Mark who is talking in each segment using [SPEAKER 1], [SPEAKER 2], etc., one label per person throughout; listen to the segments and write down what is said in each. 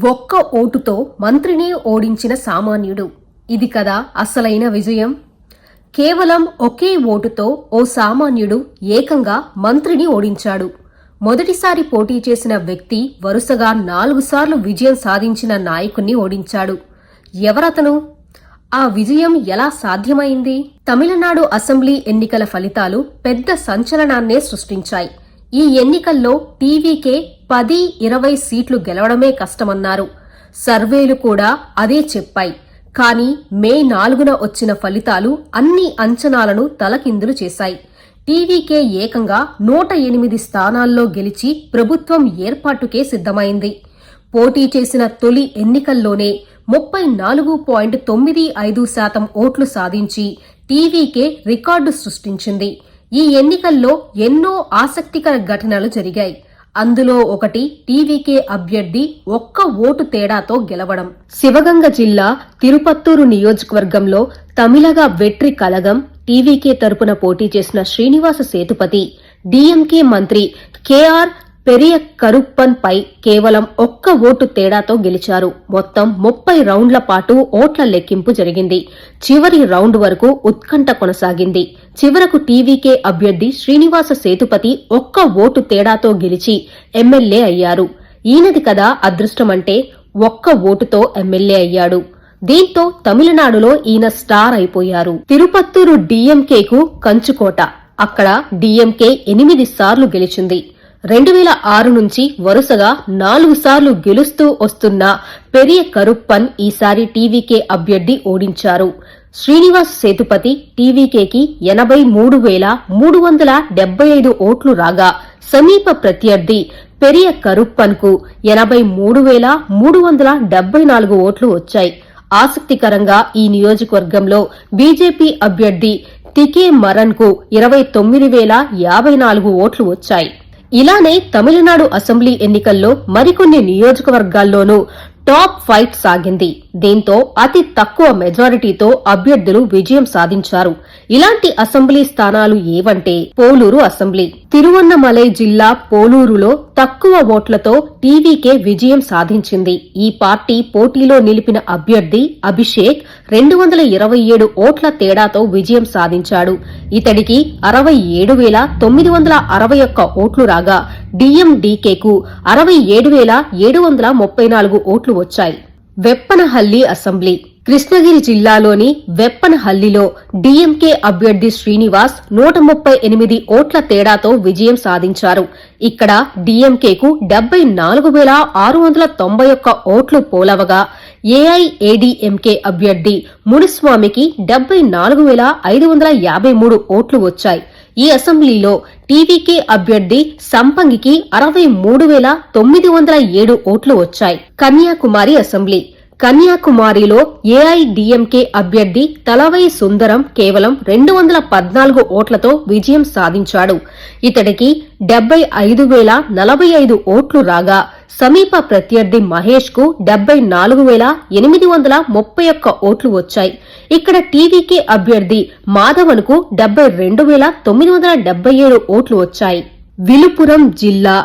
[SPEAKER 1] ఒక్క ఓటుతో మంత్రిని ఓడించిన సామాన్యుడు. ఇది కదా అసలైన విజయం. కేవలం ఒకే ఓటుతో ఓ సామాన్యుడు ఏకంగా మంత్రిని ఓడించాడు. మొదటిసారి పోటీ చేసిన వ్యక్తి వరుసగా 4 సార్లు విజయం సాధించిన నాయకుణ్ణి ఓడించాడు. ఎవరతను? ఆ విజయం ఎలా సాధ్యమైంది? తమిళనాడు అసెంబ్లీ ఎన్నికల ఫలితాలు పెద్ద సంచలనాన్నే సృష్టించాయి. ఈ ఎన్నికల్లో టీవీకే 10-20 సీట్లు గెలవడమే కష్టమన్నారు. సర్వేలు కూడా అదే చెప్పాయి. కానీ మే 4న వచ్చిన ఫలితాలు అన్ని అంచనాలను తలకిందులు చేశాయి. టీవీకే ఏకంగా 108 స్థానాల్లో గెలిచి ప్రభుత్వం ఏర్పాటుకే సిద్ధమైంది. పోటీ చేసిన తొలి ఎన్నికల్లోనే 34.95% ఓట్లు సాధించి టీవీకే రికార్డు సృష్టించింది. ఈ ఎన్నికల్లో ఎన్నో ఆసక్తికర ఘటనలు జరిగాయి. అందులో ఒకటి టీవీకే అభ్యర్థి ఒక్క ఓటు తేడాతో గెలవడం. శివగంగ జిల్లా తిరుపత్తూరు నియోజకవర్గంలో తమిళగ వెట్రి కళగం టీవీకే తరపున పోటీ చేసిన శ్రీనివాస సేతుపతి డీఎంకే మంత్రి కేఆర్ పెరియ కరుప్పన్ పై కేవలం ఒక్క ఓటు తేడాతో గెలిచారు. మొత్తం 30 రౌండ్ల పాటు ఓట్ల లెక్కింపు జరిగింది. చివరి రౌండ్ వరకు ఉత్కంఠ కొనసాగింది. చివరకు టీవీకే అభ్యర్థి శ్రీనివాస సేతుపతి ఒక్క ఓటు తేడాతో గెలిచి ఎమ్మెల్యే అయ్యారు. ఈయనది కదా అదృష్టమంటే, ఒక్క ఓటుతో ఎమ్మెల్యే అయ్యాడు. దీంతో తమిళనాడులో ఈయన స్టార్ అయిపోయారు. తిరుపత్తూరు డీఎంకేకు కంచుకోట. అక్కడ డీఎంకే 8 సార్లు గెలిచింది. 2006 నుంచి వరుసగా 4 సార్లు గెలుస్తూ వస్తున్న పెరియ కరుప్పన్ ఈసారి టీవీకే అభ్యర్థి ఓడించారు. శ్రీనివాస్ సేతుపతి టీవీకేకి 83,375 ఓట్లు రాగా సమీప ప్రత్యర్థి పెరియ కరుప్పన్ కు 83,374 ఓట్లు వచ్చాయి. ఆసక్తికరంగా ఈ నియోజకవర్గంలో బీజేపీ అభ్యర్థి తికే మరన్ కు 29,054 ఓట్లు వచ్చాయి. ఇలానే తమిళనాడు అసెంబ్లీ ఎన్నికల్లో మరికొన్ని నియోజకవర్గాల్లోనూ టాప్ ఫైట్ సాగింది. దీంతో అతి తక్కువ మెజారిటీతో అభ్యర్థులు విజయం సాధించారు. ఇలాంటి అసెంబ్లీ స్థానాలు ఏవంటే పోలూరు అసెంబ్లీ. తిరువన్నమలై జిల్లా పోలూరులో తక్కువ ఓట్లతో టీవీకే విజయం సాధించింది. ఈ పార్టీ పోటీలో నిలిపిన అభ్యర్థి అభిషేక్ 227 ఓట్ల తేడాతో విజయం సాధించాడు. ఇతడికి 67,961 ఓట్లు రాగా డీఎండీకేకు 67,734 ఓట్లు వచ్చాయి. వెప్పనహల్లి అసెంబ్లీ. కృష్ణగిరి జిల్లాలోని వెప్పనహల్లిలో డీఎంకే అభ్యర్థి శ్రీనివాస్ 138 ఓట్ల తేడాతో విజయం సాధించారు. ఇక్కడ డీఎంకేకు 74,691 ఓట్లు పోలవగా ఏఐఏడీఎంకే అభ్యర్థి మునిస్వామికి 74,553 ఓట్లు వచ్చాయి. ఈ అసెంబ్లీలో టీవీకే అభ్యర్థి సంపంగికి 63,907 ఓట్లు వచ్చాయి. కన్యాకుమారి అసెంబ్లీ. కన్యాకుమారిలో ఏఐడీఎంకే అభ్యర్థి తలవై సుందరం కేవలం 214 ఓట్లతో విజయం సాధించాడు. ఇతడికి 75,045 ఓట్లు రాగా సమీప ప్రత్యర్థి మహేష్ కు 74,831 ఓట్లు వచ్చాయి. ఇక్కడ టీవీకే అభ్యర్థి మాధవన్ కు 72,977 ఓట్లు వచ్చాయి. విలుపురం జిల్లా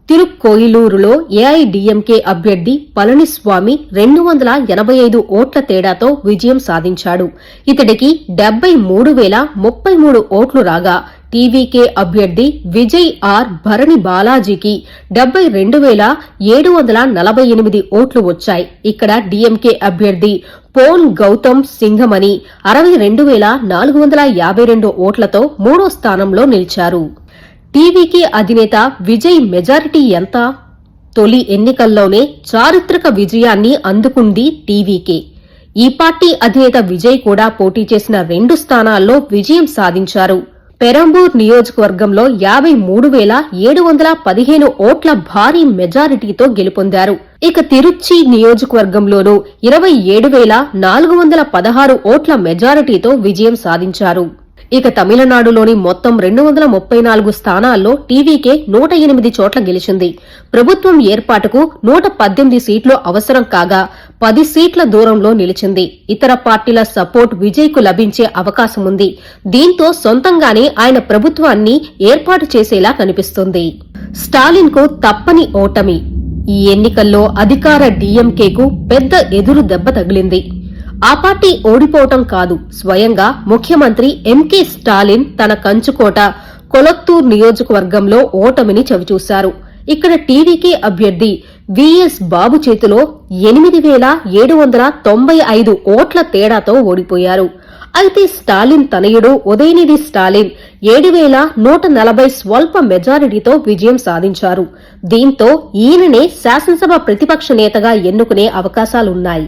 [SPEAKER 1] తిరుక్కోయిలూరులో ఏఐడీఎంకే అభ్యర్థి పళనిస్వామి 285 ఓట్ల తేడాతో విజయం సాధించాడు. ఇతడికి 73,033 ఓట్లు రాగా టీవీకే అభ్యర్థి విజయ్ ఆర్ భరణి బాలాజీకి 72,748 ఓట్లు వచ్చాయి. ఇక్కడ డీఎంకే అభ్యర్థి పోన్ గౌతమ్ సింఘమని 62,452 ఓట్లతో 3వ స్థానంలో నిలిచారు. టీవీకే అధినేత విజయ్ మెజారిటీ ఎంత? తొలి ఎన్నికల్లోనే చారిత్రక విజయాన్ని అందుకుంది టీవీకే. ఈ పార్టీ అధినేత విజయ్ కూడా పోటీ చేసిన 2 స్థానాల్లో విజయం సాధించారు. పెరంబూర్ నియోజకవర్గంలో 53,715 ఓట్ల భారీ మెజారిటీతో గెలుపొందారు. ఇక తిరుచి నియోజకవర్గంలోనూ 27,416 ఓట్ల మెజారిటీతో విజయం సాధించారు. ఇక తమిళనాడులోని మొత్తం 234 స్థానాల్లో టీవీకే 108 చోట్ల గెలిచింది. ప్రభుత్వం ఏర్పాటుకు 118 సీట్లు అవసరం కాగా 10 సీట్ల దూరంలో నిలిచింది. ఇతర పార్టీల సపోర్ట్ విజయ్ కు లభించే అవకాశముంది. దీంతో సొంతంగానే ఆయన ప్రభుత్వాన్ని ఏర్పాటు చేసేలా కనిపిస్తుంది. స్టాలిన్ కు తప్పని ఓటమి. ఈ ఎన్నికల్లో అధికార డీఎంకేకు పెద్ద ఎదురు దెబ్బ తగిలింది. ఆ పార్టీ ఓడిపోవటం కాదు, స్వయంగా ముఖ్యమంత్రి ఎంకే స్టాలిన్ తన కంచుకోట కొలత్తూర్ నియోజకవర్గంలో ఓటమిని చవిచూశారు. ఇక్కడ టీవీకే అభ్యర్థి విఎస్ బాబు చేతిలో 8,795 ఓట్ల తేడాతో ఓడిపోయారు. అయితే స్టాలిన్ తనయుడు ఉదయనిధి స్టాలిన్ 7,140 స్వల్ప మెజారిటీతో విజయం సాధించారు. దీంతో ఈయననే శాసనసభ ప్రతిపక్ష నేతగా ఎన్నుకునే అవకాశాలున్నాయి.